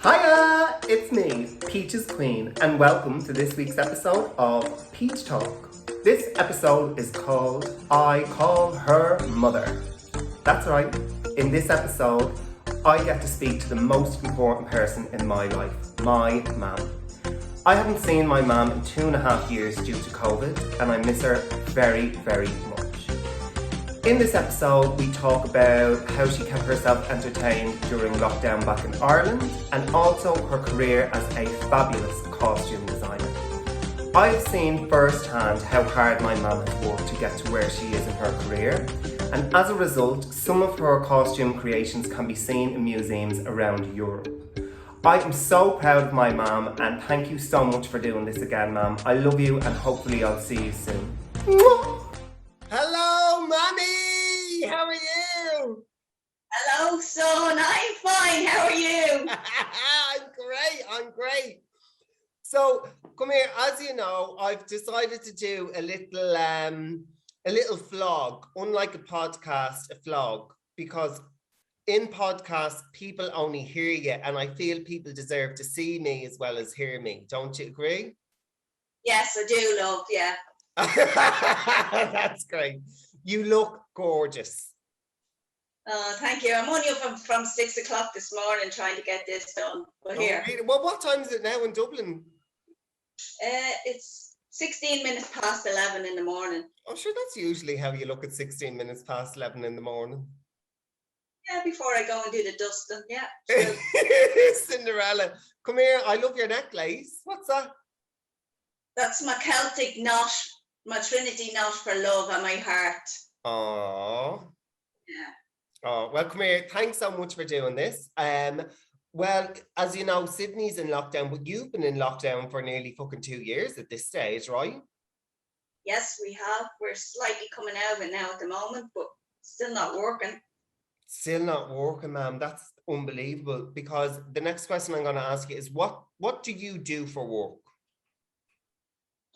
Hiya! It's me, Peach's Queen, and welcome to this week's episode of Peach Talk. This episode is called I Call Her Mother. That's right, in this episode, I get to speak to the most important person in my life, my mum. I haven't seen my mum in 2.5 years due to COVID, and I miss her very, very much. In this episode, we talk about how she kept herself entertained during lockdown back in Ireland and also her career as a fabulous costume designer. I've seen firsthand how hard my mum has worked to get to where she is in her career, and as a result, some of her costume creations can be seen in museums around Europe. I am so proud of my mum, and thank you so much for doing this again, mum. I love you, and hopefully I'll see you soon. Hello, Mummy! How are you? Hello, son. I'm fine. How are you? I'm great. So, come here. As you know, I've decided to do a little vlog, unlike a podcast, a vlog, because in podcasts, people only hear you, and I feel people deserve to see me as well as hear me. Don't you agree? Yes, I do, love. Yeah. That's great. You look gorgeous. Thank you. I'm only up from 6 o'clock this morning trying to get this done. But here. Really? Well, what time is it now in Dublin? It's 16 minutes past 11 in the morning. Oh, sure, that's usually how you look at 16 minutes past 11 in the morning. Yeah, before I go and do the dusting. Yeah. Cinderella. Come here. I love your necklace. What's that? That's my Celtic knot, my Trinity knot for love and my heart. Oh. Yeah. Oh, well, come here. Thanks so much for doing this. Well, as you know, Sydney's in lockdown, but you've been in lockdown for nearly fucking 2 years at this stage, right? Yes, we have. We're slightly coming out of it now at the moment, but still not working. Still not working, ma'am. That's unbelievable. Because the next question I'm going to ask you is, what do you do for work?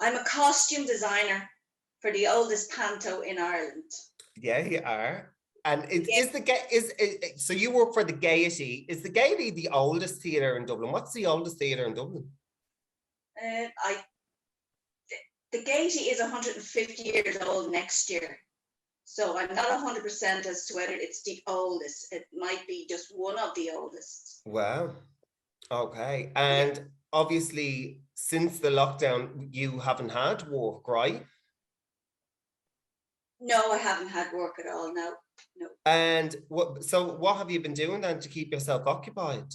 I'm a costume designer for the oldest panto in Ireland. Yeah, you are. And so you work for the Gaiety. Is the Gaiety the oldest theatre in Dublin? What's the oldest theatre in Dublin? The Gaiety is 150 years old next year. So I'm not 100% as to whether it's the oldest. It might be just one of the oldest. Wow. Okay. And obviously, since the lockdown, you haven't had work, right? No, I haven't had work at all, no. And what have you been doing then to keep yourself occupied?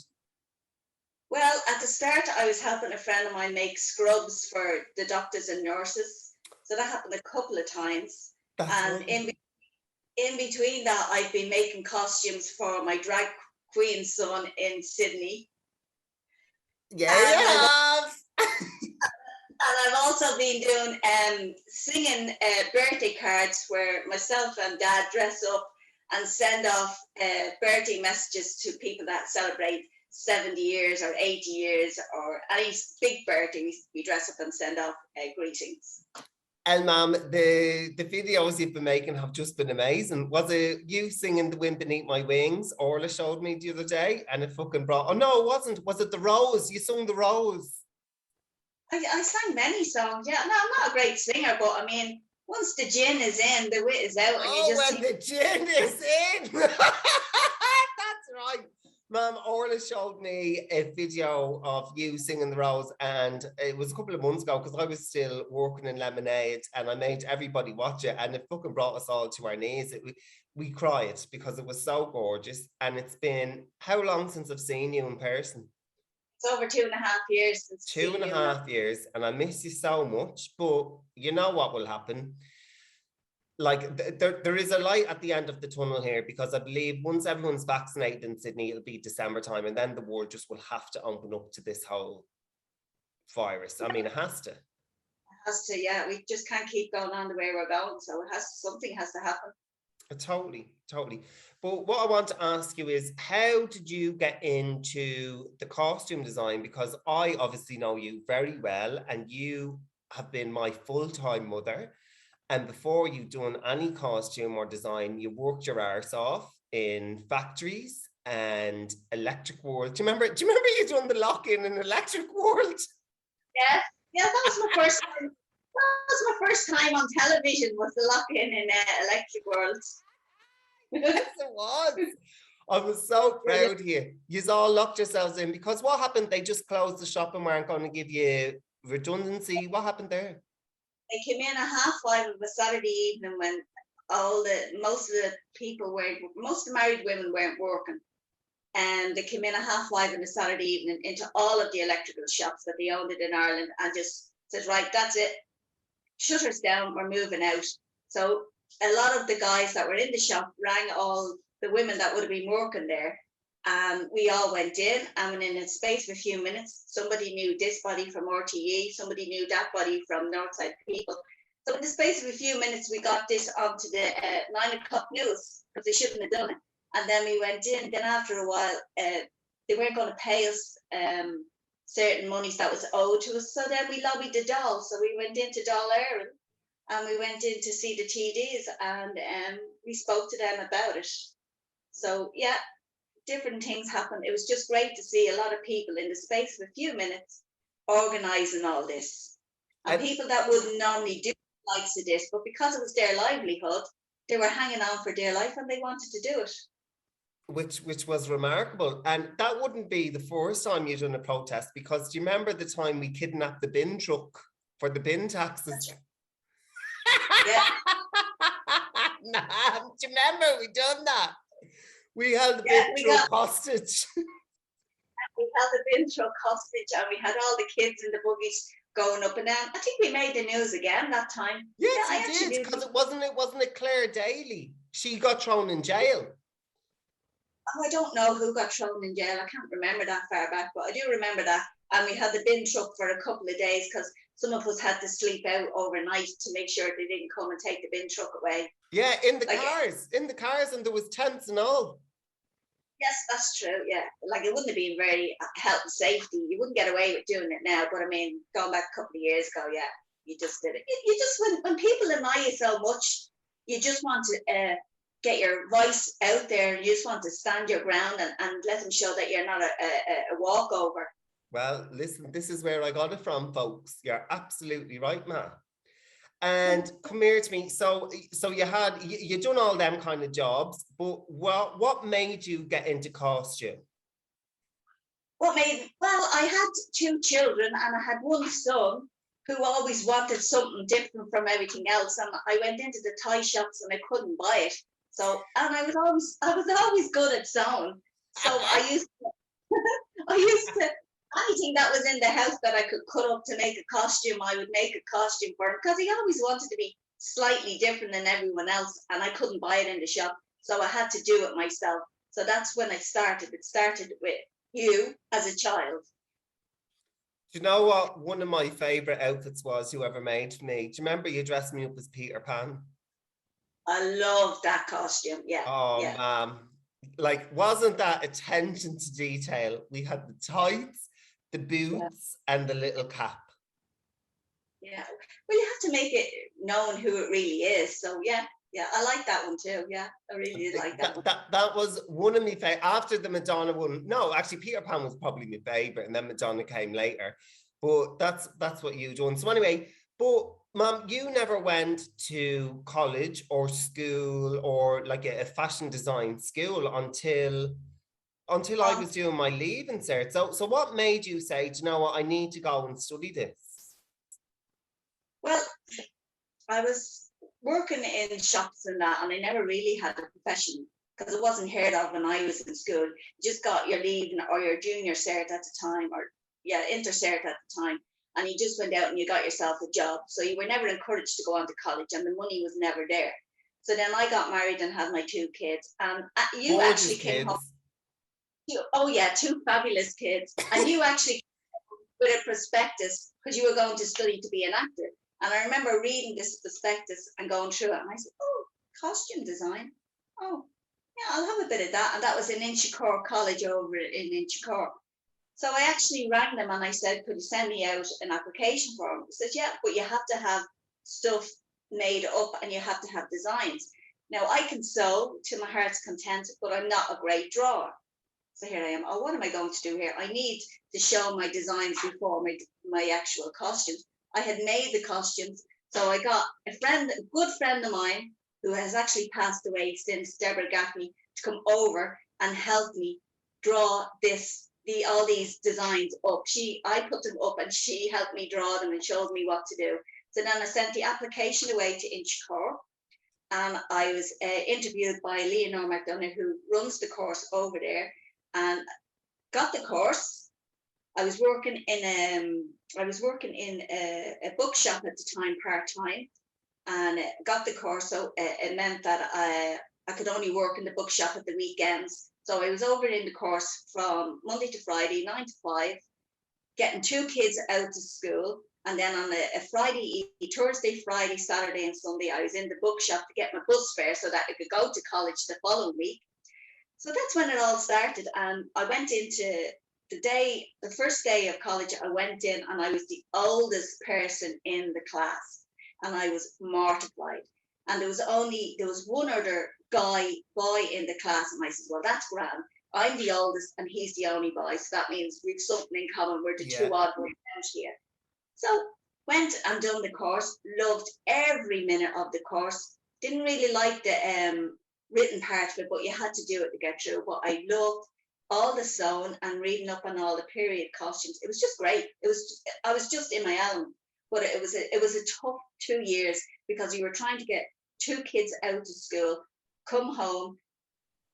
Well, at the start, I was helping a friend of mine make scrubs for the doctors and nurses. So that happened a couple of times. And in between that, I've been making costumes for my drag queen son in Sydney. Yeah, and I've also been doing singing birthday cards where myself and Dad dress up and send off birthday messages to people that celebrate 70 years or 80 years or any big birthday. We dress up and send off greetings. And ma'am, the videos you've been making have just been amazing. Was it you singing The Wind Beneath My Wings? Orla showed me the other day, and it fucking brought... Oh, no, it wasn't. Was it The Rose? You sung The Rose. I sang many songs, yeah. No, I'm not a great singer, but I mean, once the gin is in, the wit is out. And you just when the gin is in! That's right. Ma'am, Orla showed me a video of you singing The Rose, and it was a couple of months ago because I was still working in Lemonade, and I made everybody watch it, and it fucking brought us all to our knees. We cried because it was so gorgeous, and it's been how long since I've seen you in person? It's over 2.5 years since 2.5 years, and I miss you so much, but you know what will happen? Like there is a light at the end of the tunnel here, because I believe once everyone's vaccinated in Sydney, it'll be December time, and then the world just will have to open up to this whole virus. I mean, it has to. It has to, yeah. We just can't keep going on the way we're going, so something has to happen. Totally. But what I want to ask you is, how did you get into the costume design? Because I obviously know you very well, and you have been my full-time mother. And before you've done any costume or design, you worked your arse off in factories and Electric World. Do you remember you doing the lock-in in Electric World? Yeah, yeah, that was my first time. That was my first time on television, was the lock-in in Electric World. Yes, it was. I was so proud of you. You all locked yourselves in, because what happened? They just closed the shop and weren't going to give you redundancy. What happened there? They came in at 5:30 of a Saturday evening when most of the married women weren't working. And they came in at 5:30 on a Saturday evening into all of the electrical shops that they owned in Ireland and just said, right, that's it. Shutters down, we're moving out. So a lot of the guys that were in the shop rang all the women that would have been working there. And we all went in, and in a space of a few minutes, somebody knew this body from RTE, somebody knew that body from Northside People. So in the space of a few minutes, we got this onto the 9 o'clock news, because they shouldn't have done it. And then we went in. Then after a while, they weren't going to pay us certain monies that was owed to us. So then we lobbied the Dáil. So we went into Dáil Éireann, and we went in to see the TDs, and we spoke to them about it. So yeah, different things happened. It was just great to see a lot of people in the space of a few minutes organising all this. And people that wouldn't normally do likes of this, but because it was their livelihood, they were hanging on for dear life and they wanted to do it. Which was remarkable. And that wouldn't be the first time you'd done a protest, because do you remember the time we kidnapped the bin truck for the bin taxes? Yeah. Nah, do you remember we done that? We held the bin truck hostage. We held the bin truck hostage, and we had all the kids in the buggies going up and down. I think we made the news again that time. Yes, you did, because it wasn't Claire Daly. She got thrown in jail. Oh, I don't know who got thrown in jail. I can't remember that far back, but I do remember that. And we had the bin truck for a couple of days because some of us had to sleep out overnight to make sure they didn't come and take the bin truck away. Yeah, in the cars, and there was tents and all. Yes, that's true. Yeah, like it wouldn't have been very health and safety. You wouldn't get away with doing it now. But I mean, going back a couple of years ago, yeah, you just did it. You just when people admire you so much, you just want to get your voice out there. You just want to stand your ground and let them show that you're not a walkover. Well, listen, this is where I got it from, folks. You're absolutely right, Ma. And come here to me. So you done all them kind of jobs, but what made you get into costume? Well, I had 2 children, and I had one son who always wanted something different from everything else. And I went into the toy shops and I couldn't buy it. So, and I was always good at sewing. So I used to anything that was in the house that I could cut up to make a costume, I would make a costume for him, because he always wanted to be slightly different than everyone else, and I couldn't buy it in the shop, so I had to do it myself. So that's when I started. It started with you as a child. Do you know what one of my favourite outfits was whoever made for me? Do you remember you dressed me up as Peter Pan? I love that costume, yeah. Oh, yeah. Like, wasn't that attention to detail? We had the tights, the boots, and the little cap. Yeah, well, you have to make it known who it really is. So yeah, I like that one too. Yeah, I really did like that one. That was one of my favorite. After the Madonna one, no, actually Peter Pan was probably my favorite, and then Madonna came later. But that's what you done. So anyway, but Mom, you never went to college or school or like a fashion design school until I was doing my leaving cert. So what made you say, do you know what, I need to go and study this? Well, I was working in shops and that, and I never really had a profession because it wasn't heard of when I was in school. You just got your leaving or your junior cert at the time, or inter cert at the time, and you just went out and you got yourself a job. So you were never encouraged to go on to college, and the money was never there. So then I got married and had my 2 kids, and you Gorgeous actually came kids. home. Oh yeah, 2 fabulous kids, and you actually with a prospectus because you were going to study to be an actor. And I remember reading this prospectus and going through it, and I said, "Oh, costume design. Oh, yeah, I'll have a bit of that." And that was in Inchicore College over in Inchicore. So I actually rang them and I said, "Could you send me out an application form?" He said, "Yeah, but you have to have stuff made up and you have to have designs." Now I can sew to my heart's content, but I'm not a great drawer. So here I am. Oh, what am I going to do here? I need to show my designs before my actual costumes. I had made the costumes. So I got a good friend of mine who has actually passed away since, Deborah Gaffney, to come over and help me draw all these designs up. I put them up and she helped me draw them and showed me what to do. So then I sent the application away to Inchicore, and I was interviewed by Leonore McDonough, who runs the course over there, and got the course. I was working in a bookshop at the time, part-time, and got the course. So it meant that I could only work in the bookshop at the weekends. So I was over in the course from Monday to Friday, 9 to 5, getting 2 kids out to school. And then on a Thursday, Friday, Saturday, and Sunday, I was in the bookshop to get my bus fare so that I could go to college the following week. So that's when it all started. And I went into the first day of college, I went in and I was the oldest person in the class. And I was mortified. And there was one other boy in the class. And I said, well, that's grand. I'm the oldest and he's the only boy. So that means we've something in common. We're the two odd ones out here. So went and done the course, loved every minute of the course. Didn't really like the written part of it, but you had to do it to get through. But I loved all the sewing and reading up on all the period costumes. It was just great. I was just in my element. But it was a tough 2 years because you were trying to get 2 kids out to school, come home,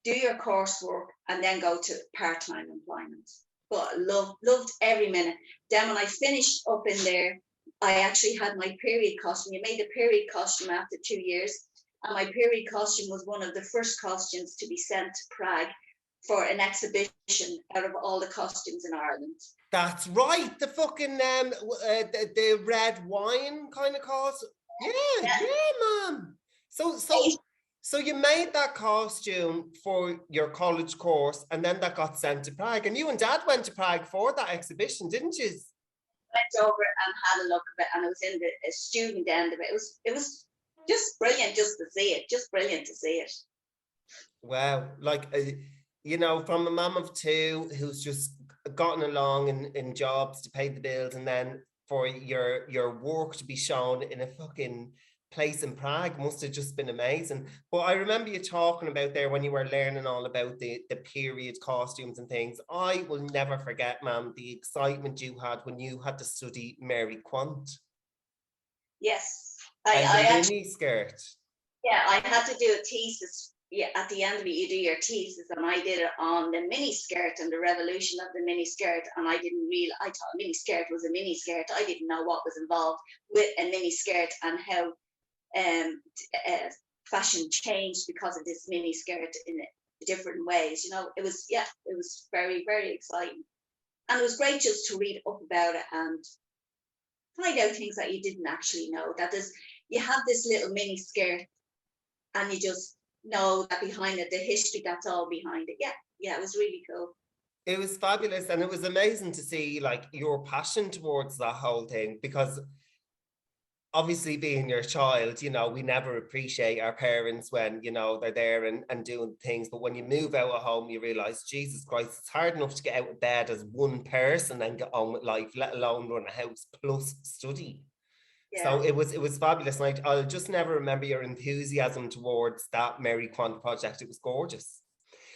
do your coursework, and then go to part-time employment. But loved every minute. Then when I finished up in there, I actually had my period costume. You made a period costume after 2 years. And my period costume was one of the first costumes to be sent to Prague for an exhibition out of all the costumes in Ireland. That's right. The fucking the red wine kind of costume. Yeah, man. So you made that costume for your college course, and then that got sent to Prague. And you and Dad went to Prague for that exhibition, didn't you? Went over and had a look at it, and I was in the student end of it. It was just brilliant just to see it. Just brilliant to see it. Wow, like you know, from a mum of 2 who's just gotten along in jobs to pay the bills, and then for your work to be shown in a fucking place in Prague must have just been amazing. But I remember you talking about there when you were learning all about the period costumes and things. I will never forget, ma'am, the excitement you had when you had to study Mary Quant. Yes. I mini skirt. Yeah, I had to do a thesis. Yeah, at the end of it, you do your thesis, and I did it on the mini skirt and the revolution of the mini skirt. And I thought mini skirt was a mini skirt. I didn't know what was involved with a mini skirt and how fashion changed because of this mini skirt in different ways. You know, it was very, very exciting. And it was great just to read up about it and find out things that you didn't actually know. You have this little mini skirt and you just know that behind it, the history that's all behind it. Yeah, it was really cool. It was fabulous, and it was amazing to see like your passion towards that whole thing, because obviously being your child, you know, we never appreciate our parents when, you know, they're there and doing things. But when you move out of home, you realize, Jesus Christ, it's hard enough to get out of bed as one person and get on with life, let alone run a house plus study. Yeah. So it was fabulous. And I'll just never remember your enthusiasm towards that Mary Quant project. It was gorgeous.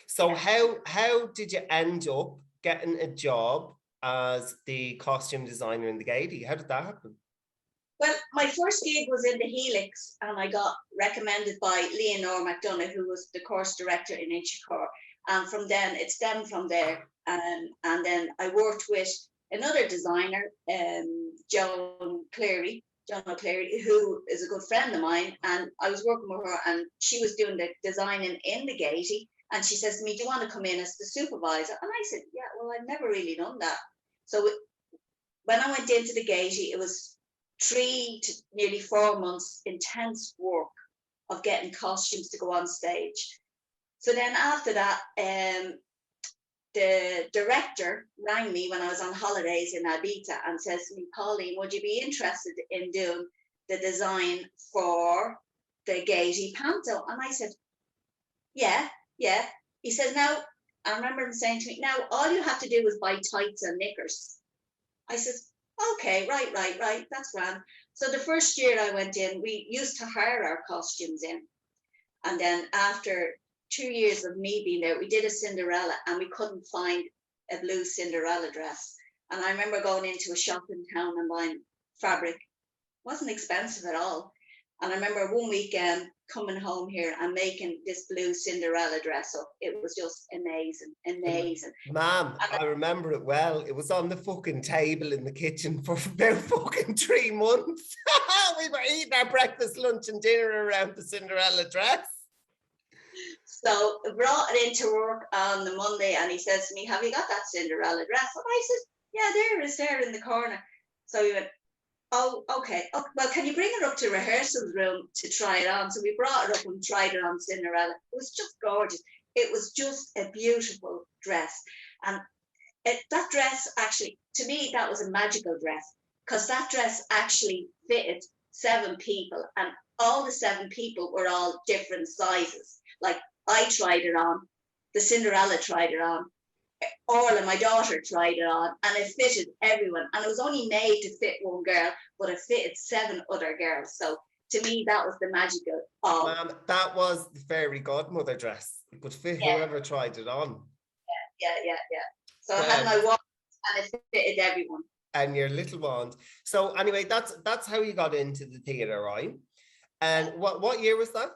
So how did you end up getting a job as the costume designer in the Gaiety? How did that happen? Well, my first gig was in the Helix, and I got recommended by Leonore McDonough, who was the course director in Inchicore. And from then, it stemmed from there. And then I worked with another designer, Joan O'Clery, who is a good friend of mine. And I was working with her, and she was doing the designing in the Gaiety. And she says to me, do you want to come in as the supervisor? And I said, yeah, well, I've never really done that. So when I went into the Gaiety, it was 3 to nearly 4 months intense work of getting costumes to go on stage. So then after that, the director rang me when I was on holidays in Ibiza and says to me, Pauline, would you be interested in doing the design for the Gaiety Panto? And I said, yeah. He said, now, I remember him saying to me, now all you have to do is buy tights and knickers. I said, okay, right, that's grand. So the first year I went in, we used to hire our costumes in. And then after 2 years of me being there, we did a Cinderella and we couldn't find a blue Cinderella dress. And I remember going into a shop in town and buying fabric. It wasn't expensive at all. And I remember one weekend coming home here and making this blue Cinderella dress up. It was just amazing, amazing. Ma'am, I remember it well. It was on the fucking table in the kitchen for about fucking 3 months. We were eating our breakfast, lunch and dinner around the Cinderella dress. So I brought it into work on the Monday and he says to me, have you got that Cinderella dress? And I said, yeah, there it is, there in the corner. So he went, oh, okay. Oh, well, can you bring it up to rehearsal room to try it on? So we brought it up and tried it on Cinderella. It was just gorgeous. It was just a beautiful dress. And that dress actually, to me, that was a magical dress because that dress actually fitted 7 people and all the 7 people were all different sizes. Like I tried it on, the Cinderella tried it on, Orla, my daughter, tried it on, and it fitted everyone. And it was only made to fit one girl, but it fitted 7 other girls. So to me, that was the magical. Ma'am, that was the fairy godmother dress. It would fit whoever tried it on. Yeah. So I had my wand, and it fitted everyone. And your little wand. So anyway, that's how you got into the theatre, right? And what year was that?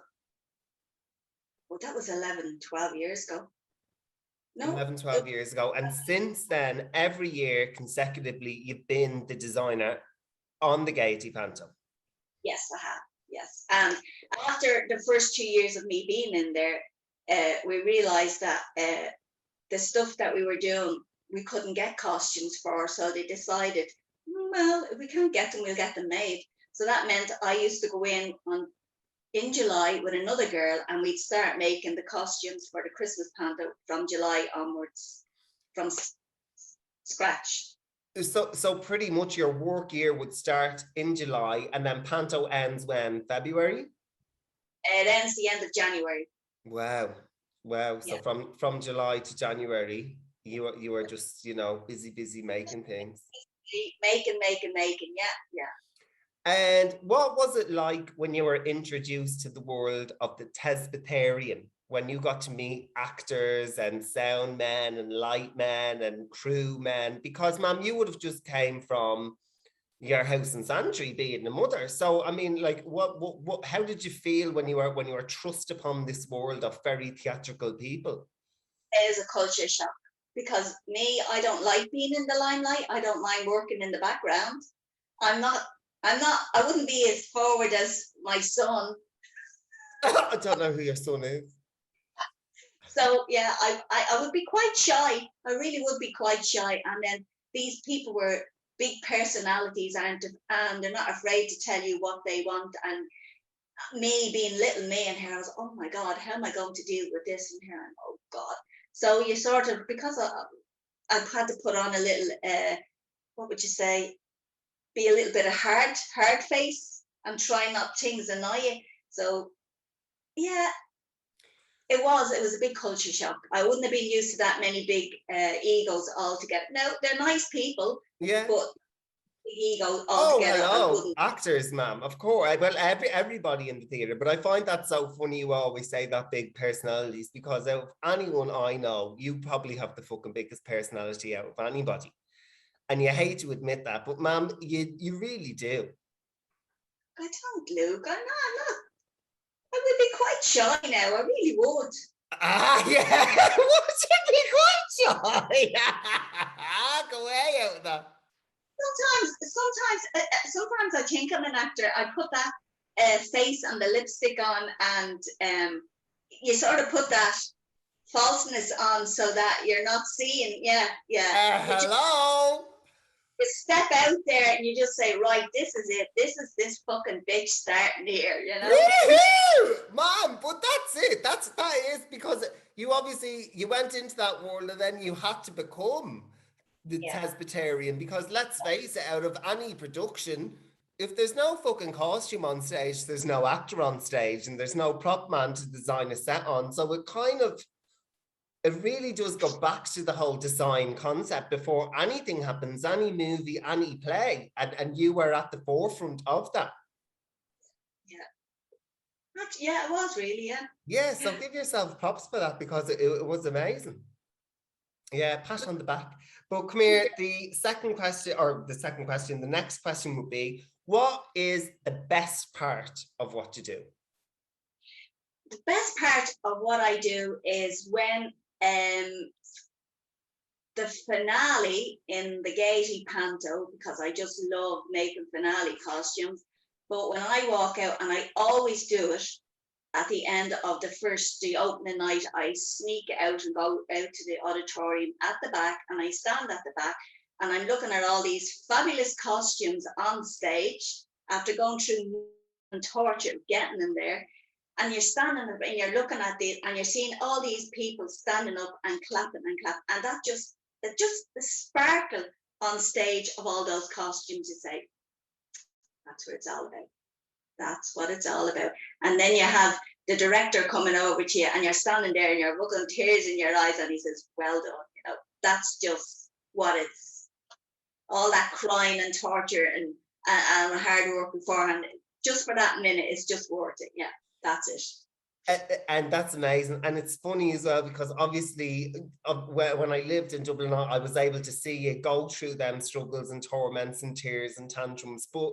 Well, that was 11, 12 years ago. No. 11, 12 years ago. And since then, every year consecutively, you've been the designer on the Gaiety Panto. Yes, I have. Yes. And after the first 2 years of me being in there, we realized that the stuff that we were doing, we couldn't get costumes for. So they decided, well, if we can't get them, we'll get them made. So that meant I used to go in July with another girl and we'd start making the costumes for the Christmas Panto from July onwards, from scratch. So pretty much your work year would start in July and then Panto ends when? February? It ends the end of January. Wow. So from July to January, you were just, busy making things. Making, yeah. And what was it like when you were introduced to the world of the Tesbitherian, when you got to meet actors and sound men and light men and crew men? Because, ma'am, you would have just came from your house in Santry being a mother. So, I mean, like, what how did you feel when you were thrust upon this world of very theatrical people? It is a culture shock because I don't like being in the limelight. I don't mind working in the background. I wouldn't be as forward as my son. I don't know who your son is. So yeah, I would be quite shy. I really would be quite shy. And then these people were big personalities and they're not afraid to tell you what they want. And me being little me and here, I was, oh my God, how am I going to deal with this and here? And oh God. So you sort of, because I've had to put on a little, what would you say? Be a little bit of hard face and try not things annoy you. So yeah, it was a big culture shock. I wouldn't have been used to that many big egos altogether. No, they're nice people, yeah, but big egos Oh, altogether. hello, actors, ma'am. Of course, well, everybody in the theatre. But I find that so funny. You always say that big personalities because out of anyone I know, you probably have the fucking biggest personality out of anybody. And you hate to admit that, but ma'am, you really do. I don't, Luke. I'm not. I would be quite shy now. I really would. Yeah. Would you be quite shy? Go away out of that. Sometimes I think I'm an actor. I put that face and the lipstick on, and you sort of put that falseness on so that you're not seeing. Yeah. Hello. You step out there and you just say, right, this is it. This is this fucking bitch starting here, Woo-hoo! Mom, but that's it. That is because you went into that world and then you had to become the Tesbitherian, because let's face it, out of any production, if there's no fucking costume on stage, there's no actor on stage and there's no prop man to design a set on. So it kind of it really does go back to the whole design concept before anything happens, any movie, any play, and you were at the forefront of that. Yeah. Yeah, it was really, yeah. Yeah, so give yourself props for that because it was amazing. Yeah, pat on the back. But come here, the next question would be, what is the best part of what you do? The best part of what I do is when the finale in the Gaiety Panto, because I just love making finale costumes. But when I walk out, and I always do it at the end of the opening night, I sneak out and go out to the auditorium at the back, and I stand at the back, and I'm looking at all these fabulous costumes on stage after going through and torture getting them there. And you're standing up and you're looking at it, and you're seeing all these people standing up and clapping, and that just the sparkle on stage of all those costumes, you say, that's what it's all about. That's what it's all about. And then you have the director coming over to you, and you're standing there and you're looking, tears in your eyes, and he says, well done. You know, that's just what it's all that crying and torture and hard work beforehand. Just for that minute, it's just worth it. Yeah, that's it. And that's amazing. And it's funny as well, because obviously when I lived in Dublin, I was able to see you go through them struggles and torments and tears and tantrums. But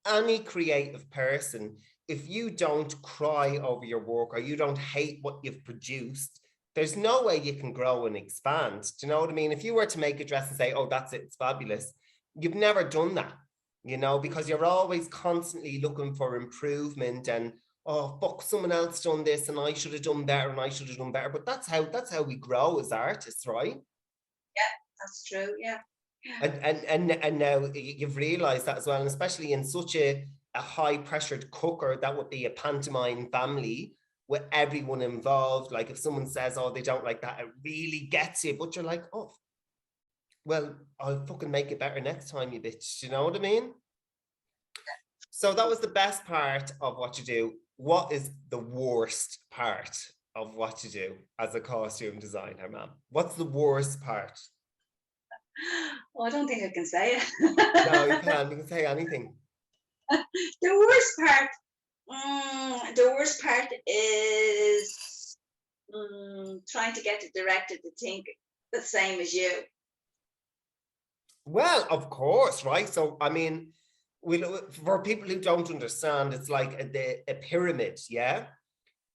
any creative person, if you don't cry over your work or you don't hate what you've produced, there's no way you can grow and expand. Do you know what I mean? If you were to make a dress and say, oh, that's it, it's fabulous, you've never done that, you know, because you're always constantly looking for improvement and, oh, fuck, someone else done this and I should have done better and I should have done better. But that's how we grow as artists, right? Yeah, that's true. Yeah. And now you've realized that as well, and especially in such a high pressured cooker that would be a pantomime family with everyone involved. Like if someone says, oh, they don't like that, it really gets you, but you're like, oh, well, I'll fucking make it better next time, you bitch. You know what I mean? So that was the best part of what you do. What is the worst part of what you do as a costume designer, ma'am? What's the worst part? Oh, I don't think I can say it. No, you can't. You can say anything. The worst part is trying to get the director to think the same as you. Well, of course, right? So, I mean, for people who don't understand, it's like a pyramid, yeah?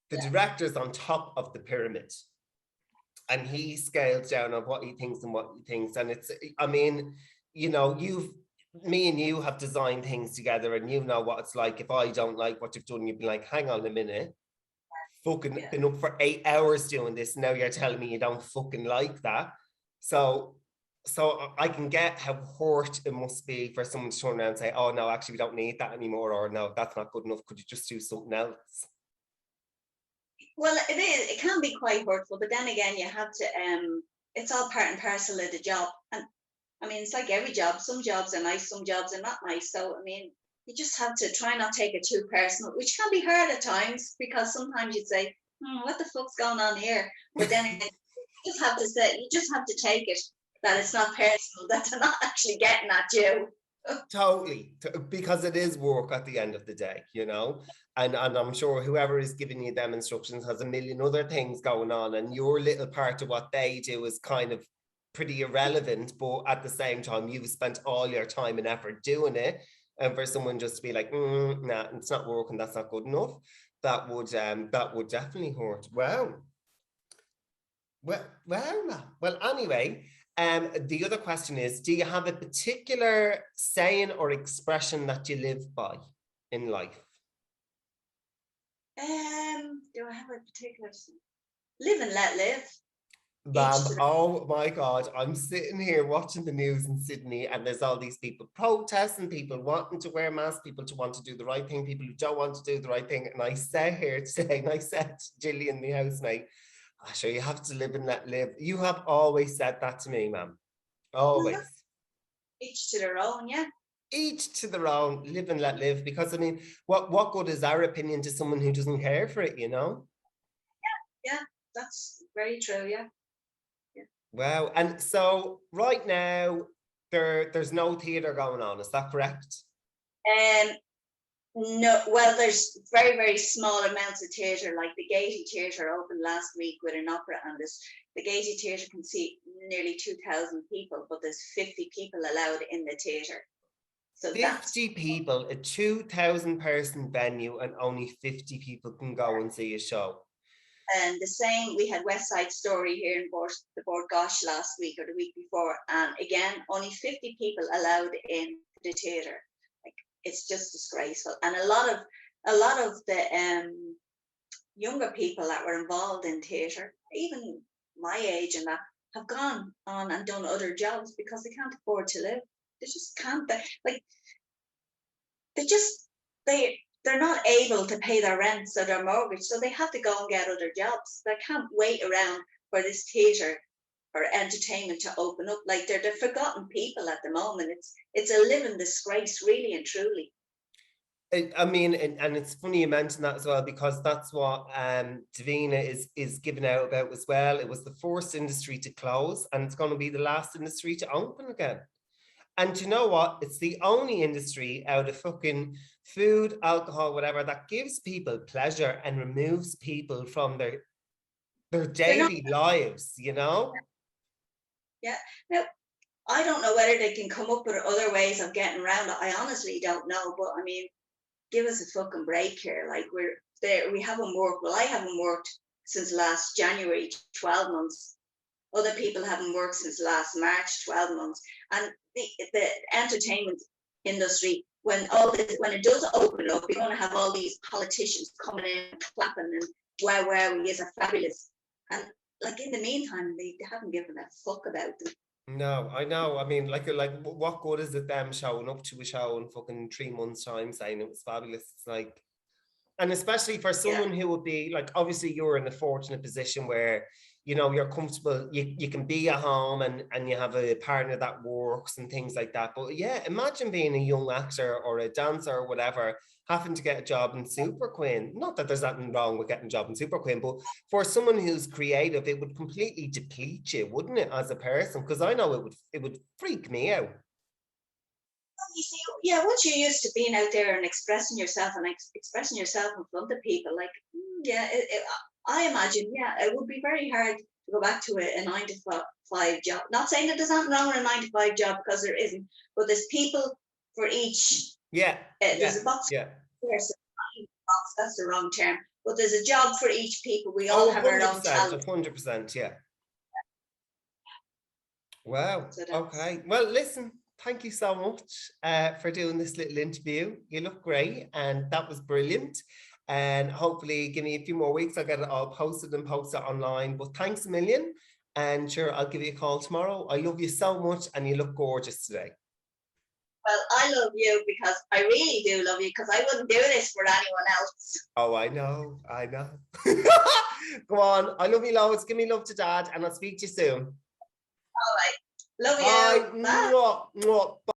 The director's on top of the pyramid. And he scales down on what he thinks and what he thinks. And it's, I mean, you know, me and you have designed things together, and you know what it's like. If I don't like what you've done, you'd be like, hang on a minute. Fucking been up for 8 hours doing this. Now you're telling me you don't fucking like that. So I can get how hurt it must be for someone to turn around and say, oh no, actually we don't need that anymore, or no, that's not good enough. Could you just do something else? Well, it is. It can be quite hurtful, but then again, you have to. It's all part and parcel of the job, and I mean, it's like every job. Some jobs are nice, some jobs are not nice. So I mean, you just have to try not take it too personal, which can be hard at times, because sometimes you'd say, "What the fuck's going on here?" But then again, you just have to take it that it's not personal, that they're not actually getting at you. Totally, because it is work at the end of the day, you know, and I'm sure whoever is giving you them instructions has a million other things going on, and your little part of what they do is kind of pretty irrelevant, but at the same time you've spent all your time and effort doing it, and for someone just to be like, nah, it's not working, that's not good enough, that would definitely hurt. Well, anyway. The other question is, do you have a particular saying or expression that you live by in life? Do I have a particular live and let live? Oh my God, I'm sitting here watching the news in Sydney, and there's all these people protesting, people wanting to wear masks, people to want to do the right thing, people who don't want to do the right thing. And I sat here today and I said to Gillian, my housemate, oh, sure, you have to live and let live. You have always said that to me, ma'am. Always. Each to their own, yeah. Each to their own, live and let live. Because I mean, what good is our opinion to someone who doesn't care for it, you know? Yeah, that's very true, yeah. Wow. And so right now there's no theatre going on, is that correct? Um, no, well, there's very, very small amounts of theatre. Like the Gaiety Theatre opened last week with an opera, and the Gaiety Theatre can seat nearly 2,000 people, but there's 50 people allowed in the theatre. So that's 50 people, a 2,000 person venue, and only 50 people can go and see a show. and the same. We had West Side Story here in the Bord Gosh last week or the week before, and again, only 50 people allowed in the theatre. Like, it's just disgraceful, and a lot of the younger people that were involved in theatre, even my age and that, have gone on and done other jobs because they can't afford to live. They just can't. Like, they just they're not able to pay their rents or their mortgage, so they have to go and get other jobs. They can't wait around for this theatre or entertainment to open up. Like, they're the forgotten people at the moment. It's a living disgrace, really and truly. I mean, and it's funny you mentioned that as well, because that's what Davina is giving out about as well. It was the first industry to close, and it's going to be the last industry to open again. And you know what? It's the only industry out of fucking food, alcohol, whatever, that gives people pleasure and removes people from their They're not. daily lives, you know? Yeah. Now, I don't know whether they can come up with other ways of getting around it. I honestly don't know. But I mean, give us a fucking break here. Like, we're there, we haven't worked. Well, I haven't worked since last January, 12 months. Other people haven't worked since last March, 12 months. And the entertainment industry, when it does open up, you're going to have all these politicians coming in, clapping, and wow, we is a fabulous. And like, in the meantime, they haven't given a fuck about them. No, I know. I mean, like, what good is it them showing up to a show in fucking 3 months' time saying it was fabulous? It's like, and especially for Yeah. someone who would be like, obviously you're in a fortunate position where, you know, you're comfortable, you can be at home and you have a partner that works and things like that. But yeah, imagine being a young actor or a dancer or whatever, having to get a job in Super Queen. Not that there's nothing wrong with getting a job in Super Queen, but for someone who's creative, it would completely deplete you, wouldn't it, as a person? Because I know it would freak me out. You see, yeah, once you're used to being out there and expressing yourself and expressing yourself in front of people, like, yeah, I imagine, yeah, it would be very hard to go back to a 9 to 5 job. Not saying that there's nothing wrong with a 9 to 5 job, because there isn't, but there's people for each. Yeah. There's a box. Yeah. There's a box. That's the wrong term. But there's a job for each people. We all Oh, have our own 100%, talent. 100%, yeah. Wow. So Okay. Well, listen, thank you so much for doing this little interview. You look great, and that was brilliant. And hopefully, give me a few more weeks, I'll get it all posted and posted online. But thanks a million. And sure, I'll give you a call tomorrow. I love you so much, and you look gorgeous today. Well, I love you because I really do love you, because I wouldn't do this for anyone else. Oh, I know. I know. Go on. I love you loads. Give me love to Dad, and I'll speak to you soon. All right. Love you. Bye. Mwah, mwah.